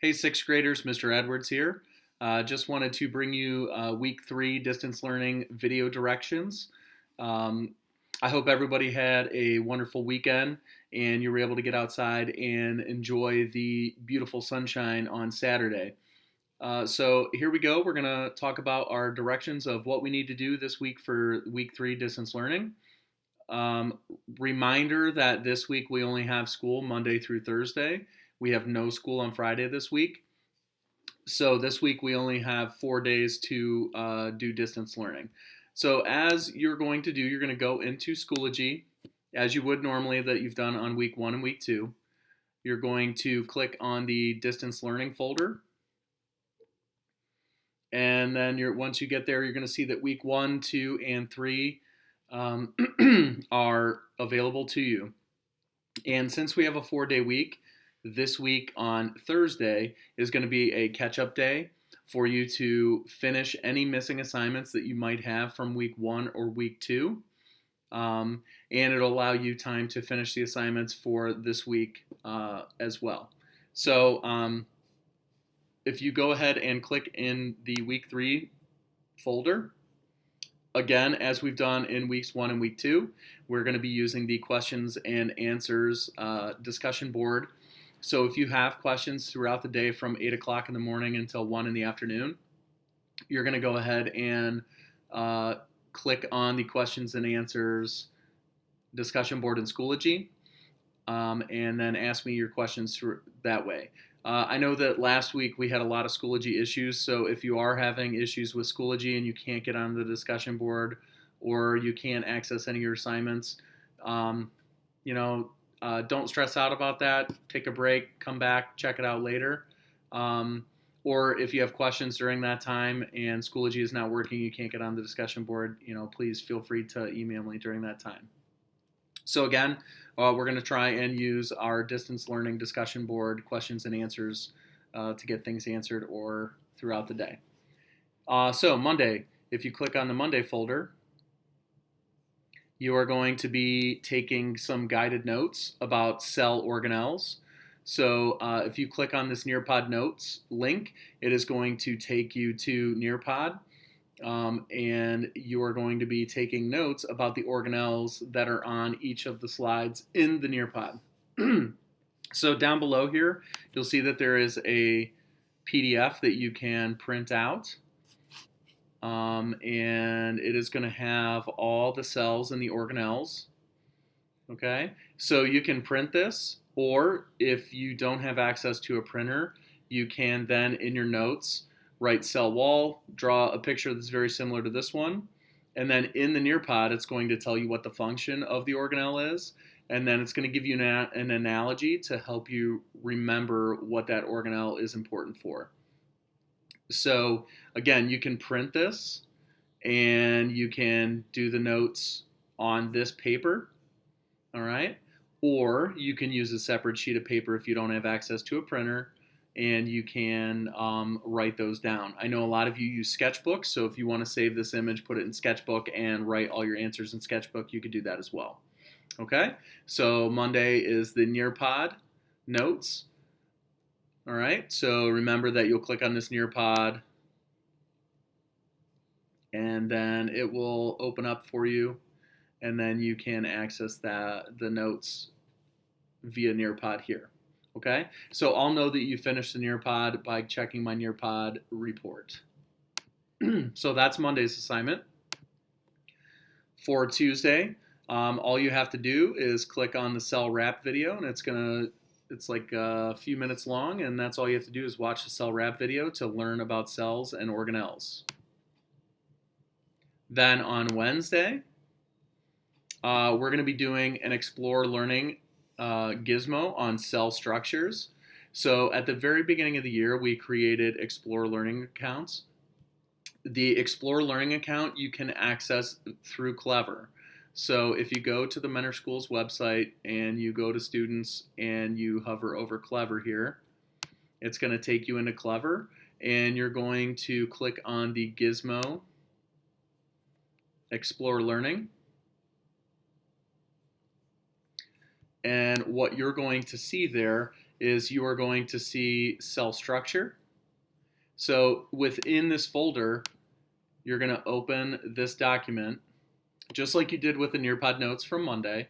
Hey, sixth graders, Mr. Edwards here. Just wanted to bring you week 3 distance learning video directions. Um, I hope everybody had a wonderful weekend and you were able to get outside and enjoy the beautiful sunshine on Saturday. So here we go. We're going to talk about our directions of what we need to do this week for week 3 distance learning. Um, Reminder that this week we only have school Monday through Thursday. We have no school on Friday this week. So this week we only have 4 days to do distance learning. So as you're going to do, you're going to go into Schoology as you would normally that you've done on week 1 and week 2. You're going to click on the distance learning folder. And then once you get there, you're going to see that week 1, 2, and 3 are available to you. And since we have a 4-day week, this week on Thursday is going to be a catch-up day for you to finish any missing assignments that you might have from week 1 or week 2. And it'll allow you time to finish the assignments for this week as well. So if you go ahead and click in the week 3 folder, again, as we've done in weeks 1 and week 2, we're going to be using the questions and answers discussion board. So if you have questions throughout the day from 8 o'clock in the morning until 1 in the afternoon, you're going to go ahead and click on the questions and answers discussion board in Schoology, and then ask me your questions through that way. I know that last week we had a lot of Schoology issues, so if you are having issues with Schoology and you can't get on the discussion board or you can't access any of your assignments, don't stress out about that. Take a break, come back, check it out later. Or if you have questions during that time and Schoology is not working, you can't get on the discussion board, please feel free to email me during that time. So again, we're going to try and use our distance learning discussion board questions and answers to get things answered or throughout the day. So Monday, if you click on the Monday folder, you are going to be taking some guided notes about cell organelles. So if you click on this Nearpod Notes link, it is going to take you to Nearpod. And you are going to be taking notes about the organelles that are on each of the slides in the Nearpod. So down below here, you'll see that there is a PDF that you can print out. And it is going to have all the cells and the organelles. Okay, so you can print this, or if you don't have access to a printer, you can then in your notes write cell wall, draw a picture that's very similar to this one, and then in the Nearpod, it's going to tell you what the function of the organelle is, and then it's going to give you an analogy to help you remember what that organelle is important for. So again, you can print this, and you can do the notes on this paper, all right? Or you can use a separate sheet of paper if you don't have access to a printer, and you can write those down. I know a lot of you use Sketchbook, so if you want to save this image, put it in Sketchbook and write all your answers in Sketchbook, you could do that as well. Okay, so Monday is the Nearpod notes. All right, so remember that you'll click on this Nearpod, and then it will open up for you, and then you can access the notes via Nearpod here. Okay, so I'll know that you finished the Nearpod by checking my Nearpod report. So that's Monday's assignment. For Tuesday, all you have to do is click on the cell wrap video, and it's like a few minutes long, and that's all you have to do is watch the cell wrap video to learn about cells and organelles. Then on Wednesday, we're going to be doing an Explore Learning gizmo on cell structures. So at the very beginning of the year, we created Explore Learning accounts. The Explore Learning account you can access through Clever. So if you go to the Mentor Schools website and you go to Students and you hover over Clever here, it's going to take you into Clever, and you're going to click on the gizmo Explore Learning. And what you're going to see there is you are going to see cell structure. So within this folder, you're going to open this document just like you did with the Nearpod notes from Monday.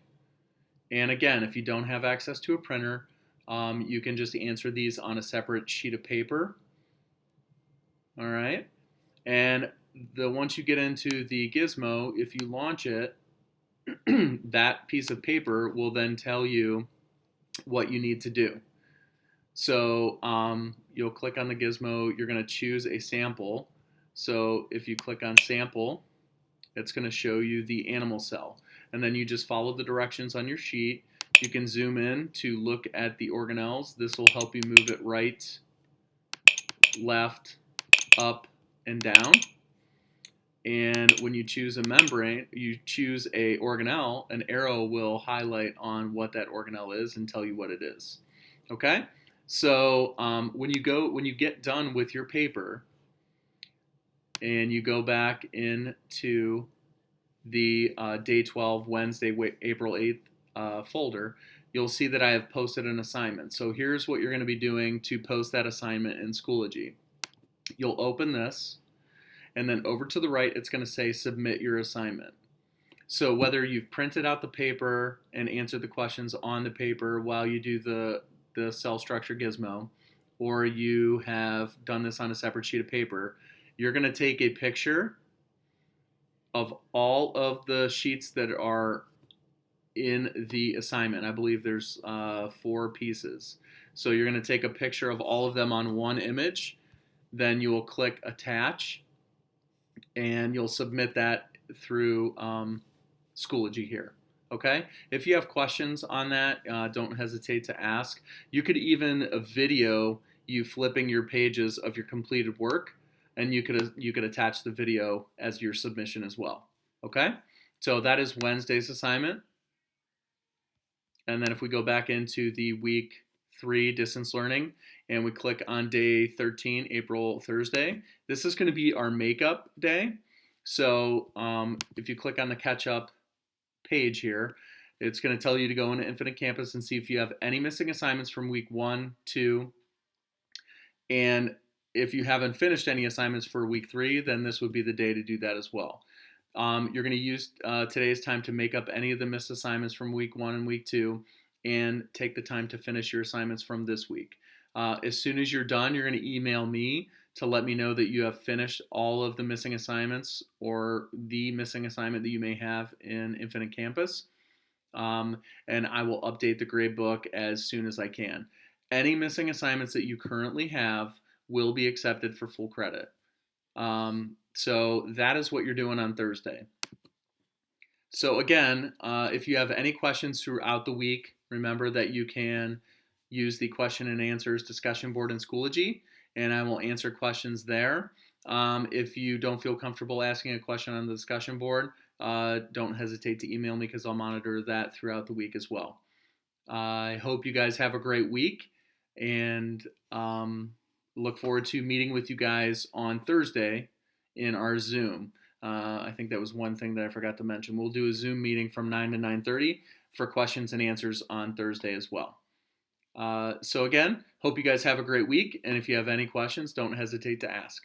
And again, if you don't have access to a printer, you can just answer these on a separate sheet of paper. All right. And once you get into the gizmo, if you launch it, that piece of paper will then tell you what you need to do. So you'll click on the gizmo, you're going to choose a sample. So if you click on sample, it's going to show you the animal cell. And then you just follow the directions on your sheet. You can zoom in to look at the organelles. This will help you move it right, left, up, and down. And when you choose a membrane, you choose a organelle, an arrow will highlight on what that organelle is and tell you what it is. Okay? So when you get done with your paper and you go back into the day 12, Wednesday, April 8th folder, you'll see that I have posted an assignment. So here's what you're going to be doing to post that assignment in Schoology. You'll open this, and then over to the right, it's going to say submit your assignment. So whether you've printed out the paper and answered the questions on the paper while you do the cell structure gizmo, or you have done this on a separate sheet of paper, you're going to take a picture of all of the sheets that are in the assignment. I believe there's 4 pieces. So you're going to take a picture of all of them on one image. Then you will click attach, and you'll submit that through Schoology here. Okay? If you have questions on that, don't hesitate to ask. You could even video you flipping your pages of your completed work, and you could attach the video as your submission as well. Okay? So that is Wednesday's assignment. And then if we go back into the week 3 distance learning and we click on day 13, April, Thursday, this is going to be our makeup day. So if you click on the catch up page here, it's going to tell you to go into Infinite Campus and see if you have any missing assignments from week 1, 2, and if you haven't finished any assignments for week 3, then this would be the day to do that as well. You're going to use today's time to make up any of the missed assignments from week 1 and week 2, and take the time to finish your assignments from this week. As soon as you're done, you're going to email me to let me know that you have finished all of the missing assignments or the missing assignment that you may have in Infinite Campus. And I will update the grade book as soon as I can. Any missing assignments that you currently have will be accepted for full credit. So that is what you're doing on Thursday. So again, if you have any questions throughout the week, remember that you can use the question and answers discussion board in Schoology, and I will answer questions there. If you don't feel comfortable asking a question on the discussion board, don't hesitate to email me because I'll monitor that throughout the week as well. I hope you guys have a great week, and look forward to meeting with you guys on Thursday in our Zoom. I think that was one thing that I forgot to mention. We'll do a Zoom meeting from 9 to 9:30 for questions and answers on Thursday as well. So again, hope you guys have a great week, and if you have any questions, don't hesitate to ask.